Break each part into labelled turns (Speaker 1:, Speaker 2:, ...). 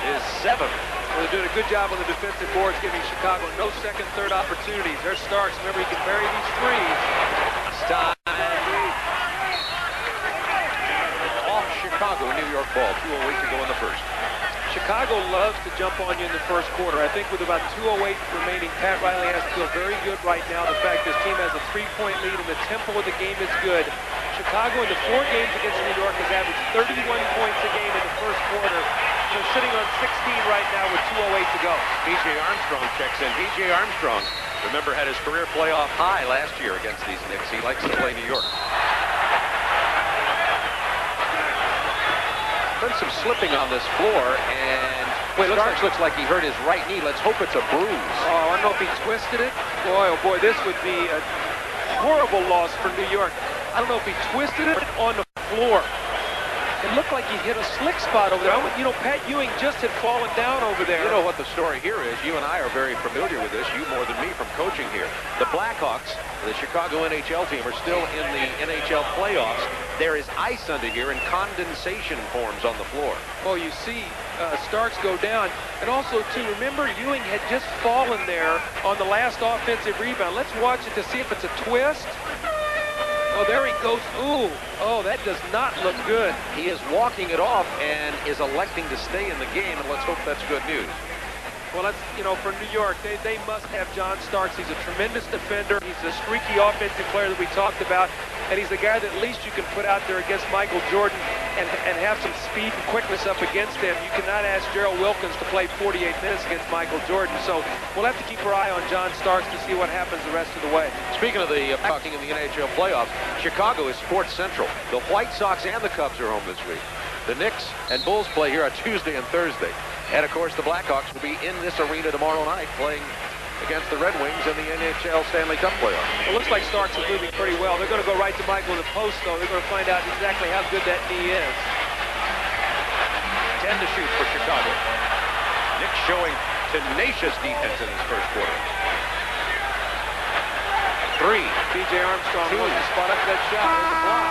Speaker 1: his 7th.
Speaker 2: Well, they're doing a good job on the defensive boards, giving Chicago no second, third opportunities. There's Starks. Remember, he can bury these threes.
Speaker 1: Stein. Off Chicago, New York ball. 2:08 to go in the first.
Speaker 2: Chicago loves to jump on you in the first quarter. I think with about 2:08 remaining, Pat Riley has to feel very good right now. The fact this team has a 3-point lead and the tempo of the game is good. Chicago in the 4 games against New York has averaged 31 points a game in the first quarter. They're sitting on 16 right now with 2:08 to go.
Speaker 1: B.J. Armstrong checks in. B.J. Armstrong, remember, had his career playoff high last year against these Knicks. He likes to play New York. Been some slipping on this floor, and Starks looks like he hurt his right knee. Let's hope it's a bruise.
Speaker 2: Oh, I don't know if he twisted it. Boy, oh boy, this would be a horrible loss for New York. I don't know if he twisted it on the floor. It looked like he hit a slick spot over there. You know, Pat Ewing just had fallen down over there.
Speaker 1: You know what the story here is? You and I are very familiar with this, you more than me from coaching here. The Blackhawks, the Chicago NHL team, are still in the NHL playoffs. There is ice under here and condensation forms on the floor.
Speaker 2: Oh, you see Starks go down. And also, too, remember Ewing had just fallen there on the last offensive rebound. Let's watch it to see if it's a twist. Oh, there he goes. Ooh. Oh, that does not look good.
Speaker 1: He is walking it off and is electing to stay in the game, and let's hope that's good news.
Speaker 2: Well, that's, you know, for New York, they must have John Starks. He's a tremendous defender. He's a streaky offensive player that we talked about, and he's the guy that at least you can put out there against Michael Jordan and have some speed and quickness up against him. You cannot ask Gerald Wilkins to play 48 minutes against Michael Jordan. So we'll have to keep our eye on John Starks to see what happens the rest of the way.
Speaker 1: Speaking of the talking in the NHL playoffs, Chicago is Sports Central. The White Sox and the Cubs are home this week. The Knicks and Bulls play here on Tuesday and Thursday. And, of course, the Blackhawks will be in this arena tomorrow night playing against the Red Wings in the NHL Stanley Cup playoffs.
Speaker 2: It looks like Starks is moving pretty well. They're going to go right to Michael in the post, though. They're going to find out exactly how good that knee is.
Speaker 1: 10 to shoot for Chicago. Knicks showing tenacious defense in this first quarter. 3.
Speaker 2: B.J. Armstrong wants to spot up that shot. There's a block.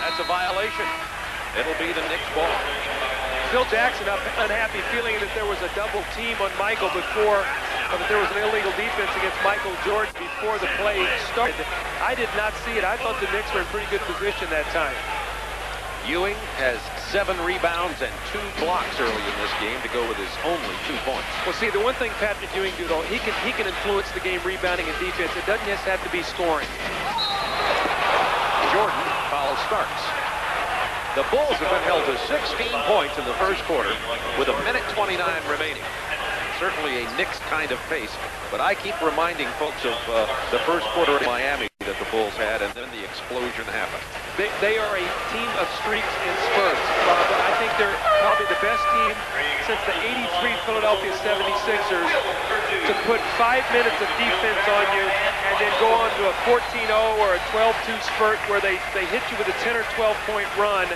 Speaker 1: That's a violation. It'll be the Knicks ball.
Speaker 2: Phil Jackson unhappy, feeling that there was a double team on Michael before, that there was an illegal defense against Michael Jordan before the play started. I did not see it. I thought the Knicks were in pretty good position that time.
Speaker 1: Ewing has 7 rebounds and 2 blocks early in this game to go with his only 2 points.
Speaker 2: Well, see, the one thing Patrick Ewing do, though, he can influence the game rebounding and defense. It doesn't just have to be scoring.
Speaker 1: Jordan follows Starks. The Bulls have been held to 16 points in the first quarter with 1:29 remaining. Certainly a Knicks kind of pace, but I keep reminding folks of the first quarter in Miami that the Bulls had, and then the explosion happened.
Speaker 2: They are a team of streaks and spurts, Bob. I think they're probably the best team since the '83 Philadelphia 76ers to put 5 minutes of defense on you and then go on to a 14-0 or a 12-2 spurt where they hit you with a 10 or 12-point run.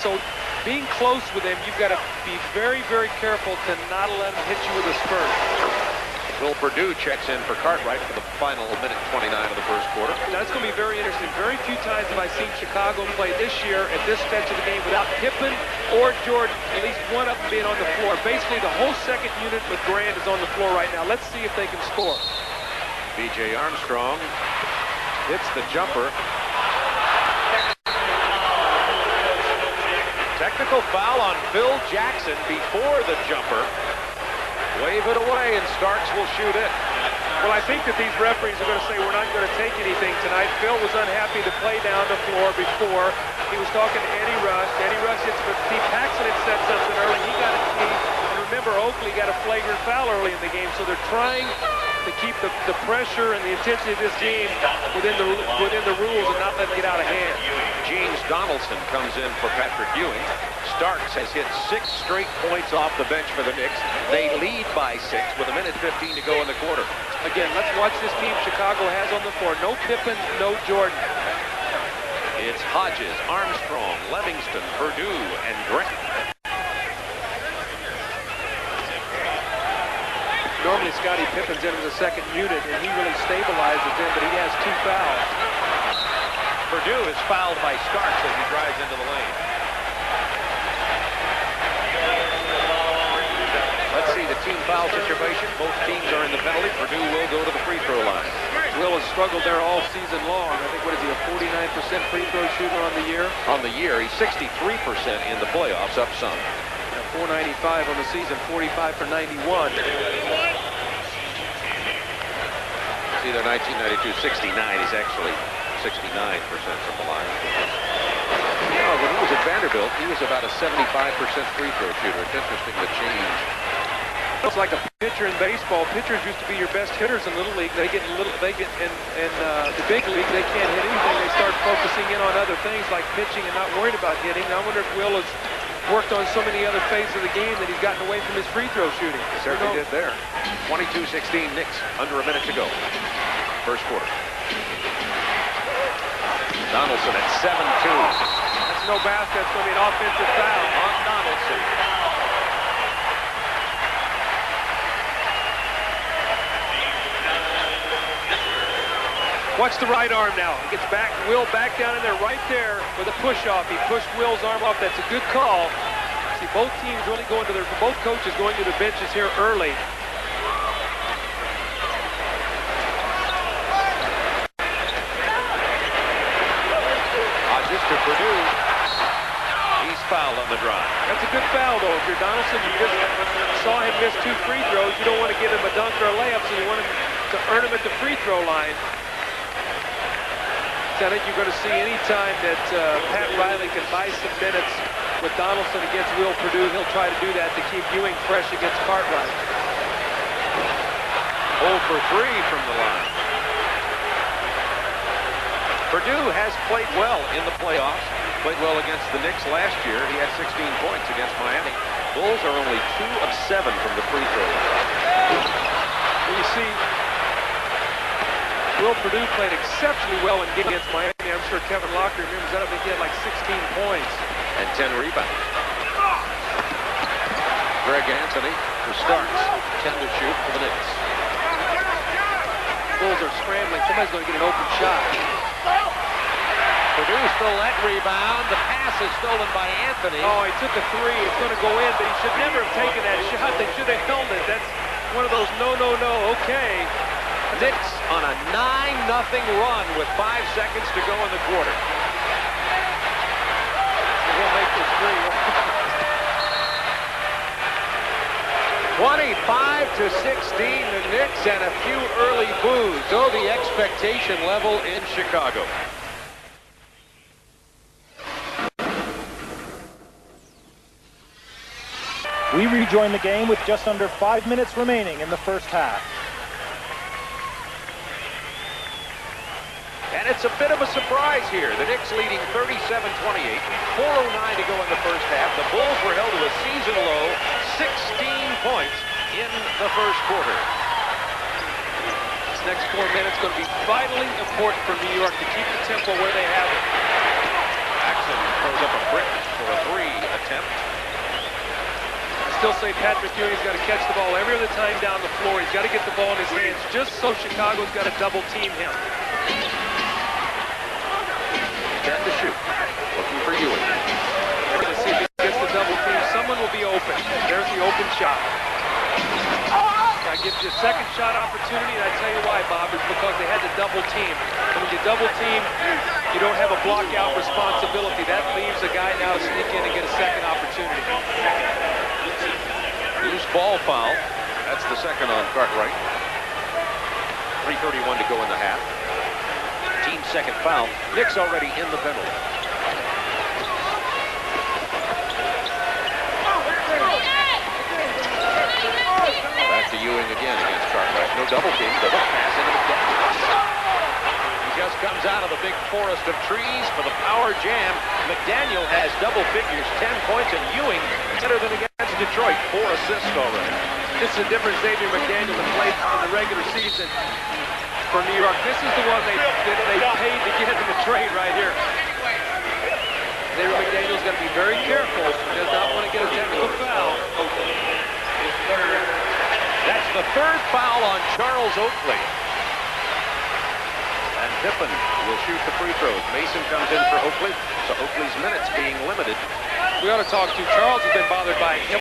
Speaker 2: So being close with them, you've got to be very, very careful to not let them hit you with a spurt.
Speaker 1: Will Perdue checks in for Cartwright for the final 1:29 of the first quarter.
Speaker 2: Now, it's going to be very interesting. Very few times have I seen Chicago play this year at this stretch of the game without Pippen or Jordan, at least one of them being on the floor. Basically, the whole second unit with Grant is on the floor right now. Let's see if they can score.
Speaker 1: B.J. Armstrong hits the jumper. Technical foul on Phil Jackson before the jumper. Wave it away, and Starks will shoot it.
Speaker 2: Well, I think that these referees are going to say we're not going to take anything tonight. Phil was unhappy to play down the floor before. He was talking to Eddie Rush. Eddie Rush hits for Steve Paxson had said something early. He got a knee. And remember, Oakley got a flagrant foul early in the game, so they're trying to keep the pressure and the intensity of this game within the rules and not let it get out of hand.
Speaker 1: James Donaldson comes in for Patrick Ewing. Starks has hit 6 straight points off the bench for the Knicks. They lead by 6 with 1:15 to go in the quarter.
Speaker 2: Again, let's watch this team Chicago has on the floor. No Pippen, no Jordan.
Speaker 1: It's Hodges, Armstrong, Livingston, Perdue, and Grant.
Speaker 2: Normally Scottie Pippen's in as a second unit, and he really stabilizes them, but he has 2 fouls.
Speaker 1: Perdue is fouled by Starks as he drives into the lane. team foul situation. Both teams are in the penalty. Purdue will go to the free throw line.
Speaker 2: Will has struggled there all season long. I think, what is he, a 49% free throw shooter on the year?
Speaker 1: On the year, he's 63% in the playoffs, up some.
Speaker 2: 495 on the season, 45 for 91.
Speaker 1: See, their 1992 69. He's actually 69% from the line. Yeah, when he was at Vanderbilt, he was about a 75% free throw shooter. It's interesting the change.
Speaker 2: It's like a pitcher in baseball. Pitchers used to be your best hitters in Little League. They get in the big league, they can't hit anything. They start focusing in on other things like pitching and not worried about hitting. I wonder if Will has worked on so many other phases of the game that he's gotten away from his free throw shooting.
Speaker 1: Certainly did there. 22-16 Knicks, under a minute to go. First quarter. Donaldson at 7-2.
Speaker 2: That's no basket. That's going to be an offensive foul
Speaker 1: On Donaldson.
Speaker 2: Watch the right arm now. He gets back, Will back down in there, right there with a push-off. He pushed Will's arm off. That's a good call. See, both teams really going to both coaches going to the benches here early.
Speaker 1: Just to Purdue. He's fouled on the drive.
Speaker 2: That's a good foul, though. If you're Donaldson, you just saw him miss 2 free throws. You don't want to give him a dunk or a layup, so you want him to earn him at the free throw line. So I think you're going to see any time that Pat Riley can buy some minutes with Donaldson against Will Purdue, he'll try to do that to keep Ewing fresh against Cartwright.
Speaker 1: 0 for 3 from the line. Purdue has played well in the playoffs, played well against the Knicks last year. He had 16 points against Miami. Bulls are only 2 of 7 from the free throw line.
Speaker 2: You see, Will Purdue played exceptionally well in game against Miami. I'm sure Kevin Locker remembers that. I think he had like 16 points.
Speaker 1: And 10 rebounds. Greg Anthony, who starts, 10 to shoot for the Knicks.
Speaker 2: Bulls are scrambling. Somebody's going to get an open shot.
Speaker 1: Purdue stole that rebound. The pass is stolen by Anthony.
Speaker 2: Oh, he took a 3. It's going to go in, but he should never have taken that shot. They should have held it. That's one of those no. Okay.
Speaker 1: Knicks on a 9-0 run with 5 seconds to go in the quarter.
Speaker 2: He'll make this
Speaker 1: 25-16, the Knicks, and a few early boos. So the expectation level in Chicago.
Speaker 3: We rejoin the game with just under 5 minutes remaining in the first half.
Speaker 1: And it's a bit of a surprise here. The Knicks leading 37-28, 4:09 to go in the first half. The Bulls were held to a season low 16 points in the first quarter.
Speaker 2: This next 4 minutes going to be vitally important for New York to keep the tempo where they have it.
Speaker 1: Jackson throws up a brick for a 3 attempt.
Speaker 2: Still say Patrick Ewing's got to catch the ball every other time down the floor. He's got to get the ball in his hands just so Chicago's got to double team him.
Speaker 1: 10 to shoot. Looking for Ewing.
Speaker 2: Let's see if he gets the double team. Someone will be open. There's the open shot. That gives you a second shot opportunity, and I tell you why, Bob, is because they had to double team. And when you double team, you don't have a block out responsibility. That leaves a guy now to sneak in and get a second opportunity.
Speaker 1: Loose ball foul. That's the second on Cartwright. 3:31 to go in the half. Team second foul. Knicks already in the penalty. Back to Ewing again against Cartwright. No double team. The hook pass into McDaniel. He just comes out of the big forest of trees for the power jam. McDaniel has double figures, 10 points, and Ewing better than against Detroit. 4 assists already.
Speaker 2: This is a different Xavier McDaniel that played in the regular season for New York. This is the one they paid to get in the trade right here. Xavier McDaniel's got to be very careful. He does not want to get a technical foul.
Speaker 1: That's the 3rd foul on Charles Oakley. And Pippen will shoot the free throws. Mason comes in for Oakley, so Oakley's minutes being limited.
Speaker 2: We ought to talk to Charles. Has been bothered by him